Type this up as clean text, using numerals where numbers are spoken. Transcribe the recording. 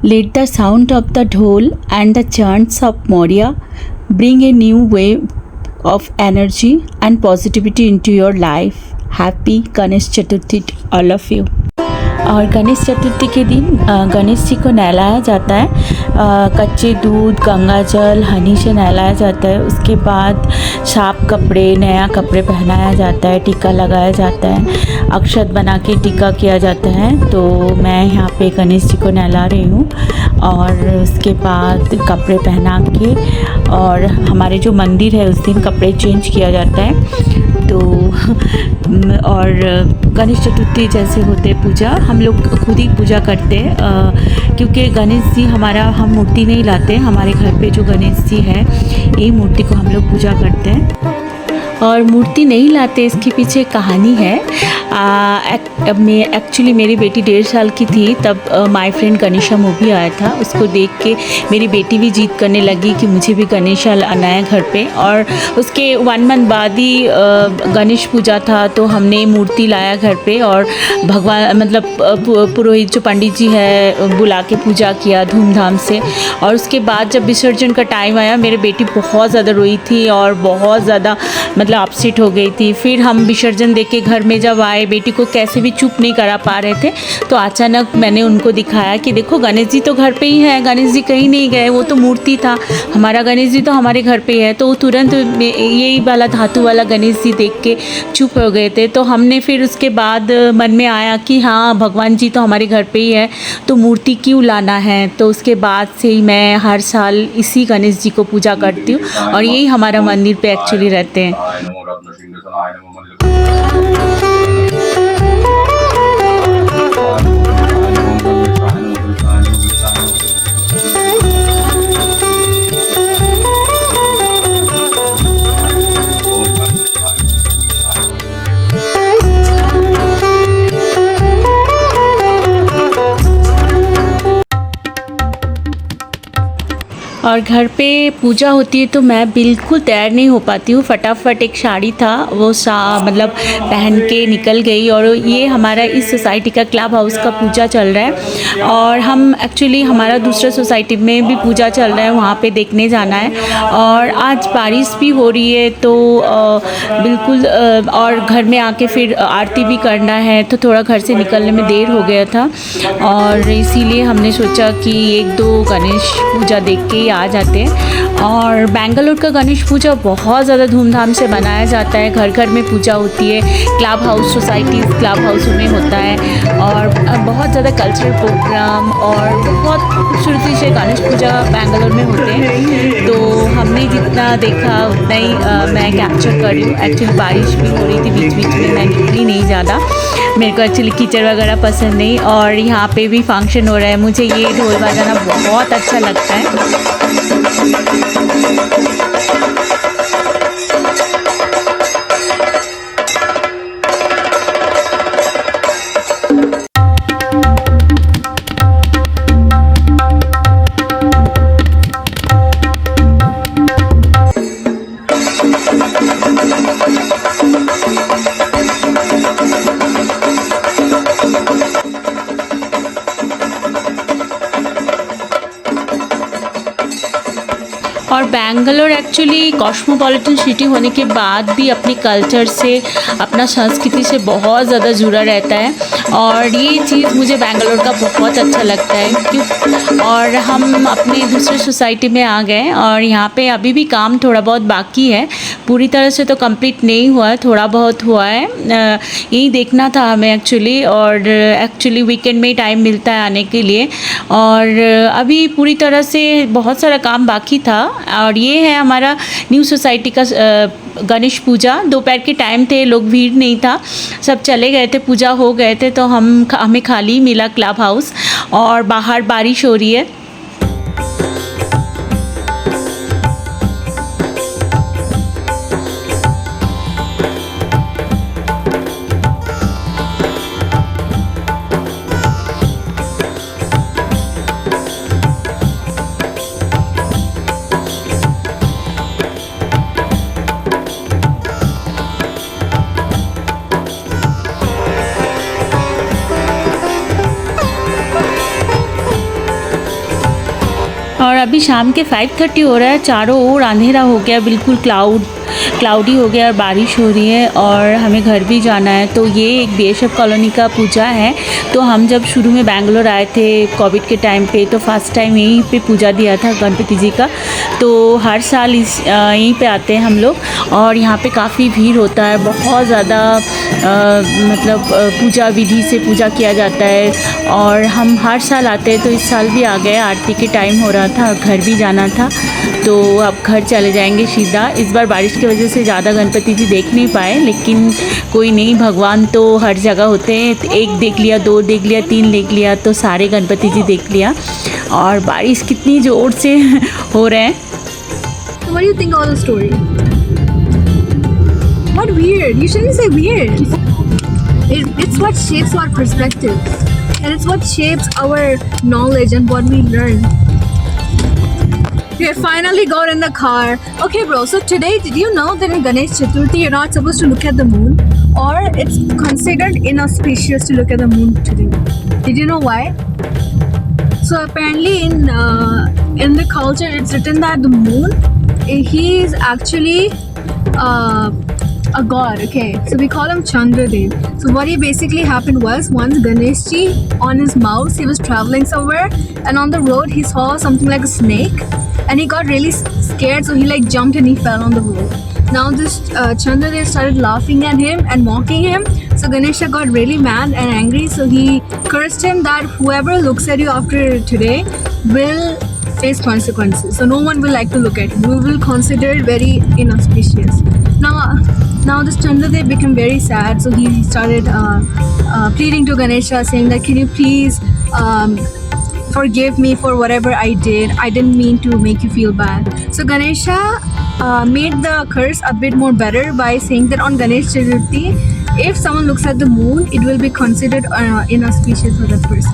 Let the sound of the dhol and the chants of Moria bring a new wave of energy and positivity into your life. Happy Ganesh Chaturthi to all of you. और गणेश चतुर्थी के दिन गणेश जी को नहलाया जाता है। कच्चे दूध, गंगा जल, हनी से नहलाया जाता है। उसके बाद साफ कपड़े, नया कपड़े पहनाया जाता है, टीका लगाया जाता है, अक्षत बना के टीका किया जाता है। तो मैं यहाँ पे गणेश जी को नहला रही हूँ और उसके बाद कपड़े पहना के, और हमारे जो मंदिर है उस दिन कपड़े चेंज किया जाता है। तो और गणेश चतुर्थी जैसे होते पूजा, हम लोग खुद ही पूजा करते हैं, क्योंकि गणेश जी हमारा, हम मूर्ति नहीं लाते, हमारे घर पे जो गणेश जी है ये मूर्ति को हम लोग पूजा करते हैं। और मूर्ति नहीं लाते, इसके पीछे कहानी है। एक्चुअली मेरी बेटी 1.5 साल की थी तब माय फ्रेंड गणेशा मूवी आया था। उसको देख के मेरी बेटी भी जिद करने लगी कि मुझे भी गणेशा आना है घर पे। और उसके 1 मंथ बाद ही गणेश पूजा था, तो हमने मूर्ति लाया घर पे और भगवान मतलब पुरोहित जो पंडित जी है बुला के पूजा किया धूमधाम से। और उसके बाद जब विसर्जन का टाइम आया, मेरी बेटी बहुत ज़्यादा रोई थी और बहुत ज़्यादा मतलब अपसेट हो गई थी। फिर हम विसर्जन देख के घर में जब आए, बेटी को कैसे भी चुप नहीं करा पा रहे थे, तो अचानक मैंने उनको दिखाया कि देखो गणेश जी तो घर पे ही है, गणेश जी कहीं नहीं गए, वो तो मूर्ति था, हमारा गणेश जी तो हमारे घर पे ही है। तो वो तुरंत यही वाला धातु वाला गणेश जी देख के चुप हो गए थे। तो हमने फिर उसके बाद मन में आया कि हाँ, भगवान जी तो हमारे घर पे ही है, तो मूर्ति क्यों लाना है। तो उसके बाद से ही मैं हर साल इसी गणेश जी को पूजा करती हूँ और यही हमारा मंदिर पे एक्चुअली रहते हैं। और घर पे पूजा होती है तो मैं बिल्कुल तैयार नहीं हो पाती हूँ। फटाफट एक साड़ी था वो मतलब पहन के निकल गई। और ये हमारा इस सोसाइटी का क्लब हाउस का पूजा चल रहा है और हम एक्चुअली हमारा दूसरा सोसाइटी में भी पूजा चल रहा है, वहाँ पे देखने जाना है। और आज बारिश भी हो रही है तो बिल्कुल और घर में आके फिर आरती भी करना है, तो थोड़ा घर से निकलने में देर हो गया था और इसीलिए हमने सोचा कि 1-2 गणेश पूजा देख के आ जाते हैं। और बेंगलोर का गणेश पूजा बहुत ज़्यादा धूमधाम से मनाया जाता है, घर घर में पूजा होती है, क्लब हाउस सोसाइटीज़ क्लब हाउसों में होता है और बहुत ज़्यादा कल्चरल प्रोग्राम और बहुत खूबसूरती से गणेश पूजा बेंगलोर में होते हैं। तो हमने जितना देखा उतना ही मैं कैप्चर कर रही हूँ। एक्चुअली बारिश भी हो रही थी बीच बीच में, मैं निकली नहीं ज़्यादा, मेरे को एक्चुअली कीचड़ वगैरह पसंद नहीं। और यहाँ पे भी फंक्शन हो रहा है, मुझे ये ढोल बजाना बहुत अच्छा लगता है। और बेंगलोर एक्चुअली कॉस्मोपॉलिटन सिटी होने के बाद भी अपने कल्चर से, अपना संस्कृति से बहुत ज़्यादा जुड़ा रहता है और ये चीज़ मुझे बेंगलोर का बहुत अच्छा लगता है। क्यों और हम अपने दूसरे सोसाइटी में आ गए और यहाँ पे अभी भी काम थोड़ा बहुत बाकी है, पूरी तरह से तो कंप्लीट नहीं हुआ है, थोड़ा बहुत हुआ है। यही देखना था हमें एक्चुअली, और एक्चुअली वीकेंड में ही टाइम मिलता है आने के लिए। और अभी पूरी तरह से बहुत सारा काम बाकी था। और ये है हमारा न्यू सोसाइटी का गणेश पूजा। दोपहर के टाइम थे, लोग भीड़ नहीं था, सब चले गए थे, पूजा हो गए थे, तो हमें खाली मिला क्लब हाउस और बाहर बारिश हो रही है। और अभी शाम के 5:30 हो रहा है, चारों ओर अंधेरा हो गया, बिल्कुल क्लाउडी हो गया और बारिश हो रही है और हमें घर भी जाना है। तो ये एक बीएसएफ कॉलोनी का पूजा है। तो हम जब शुरू में बैंगलोर आए थे कोविड के टाइम पे, तो फर्स्ट टाइम यहीं पे पूजा दिया था गणपति जी का। तो हर साल यहीं पे आते हैं हम लोग और यहाँ पे काफ़ी भीड़ होता है, बहुत ज़्यादा मतलब पूजा विधि से पूजा किया जाता है और हम हर साल आते हैं। तो इस साल भी आ गए, आरती के टाइम हो रहा था, घर भी जाना था, तो अब घर चले जाएंगे सीधा। इस बार बारिश की वजह से ज़्यादा गणपति जी देख नहीं पाए, लेकिन कोई नहीं, भगवान तो हर जगह होते हैं। एक देख लिया, दो देख लिया, तीन देख लिया, तो सारे गणपति जी देख लिया। और बारिश कितनी ज़ोर से हो रहे हैं। What do you think of the story? What weird? You shouldn't say weird. It's what shapes our perspective, and it's what shapes our knowledge and what we learn. We finally got in the car. Okay, bro. So today, did you know that in Ganesh Chaturthi you're not supposed to look at the moon, or it's considered inauspicious to look at the moon today? Did you know why? So apparently, in the culture, it's written that the moon, he is actually a god. Okay, so we call him Chandradev. So what he basically happened was, once Ganesh ji on his mouse, he was traveling somewhere, and on the road he saw something like a snake, and he got really scared, so he like jumped and he fell on the road. Now this Chandradev started laughing at him and mocking him, so Ganesha got really mad and angry, so he cursed him that whoever looks at you after today will face consequences. So no one will like to look at him. We will consider it very inauspicious. Now this Chandradev became very sad, so he started pleading to Ganesha, saying that, can you please forgive me for whatever I did. I didn't mean to make you feel bad. So Ganesha made the curse a bit more better by saying that on Ganesh Chaturthi, if someone looks at the moon, it will be considered inauspicious for that person.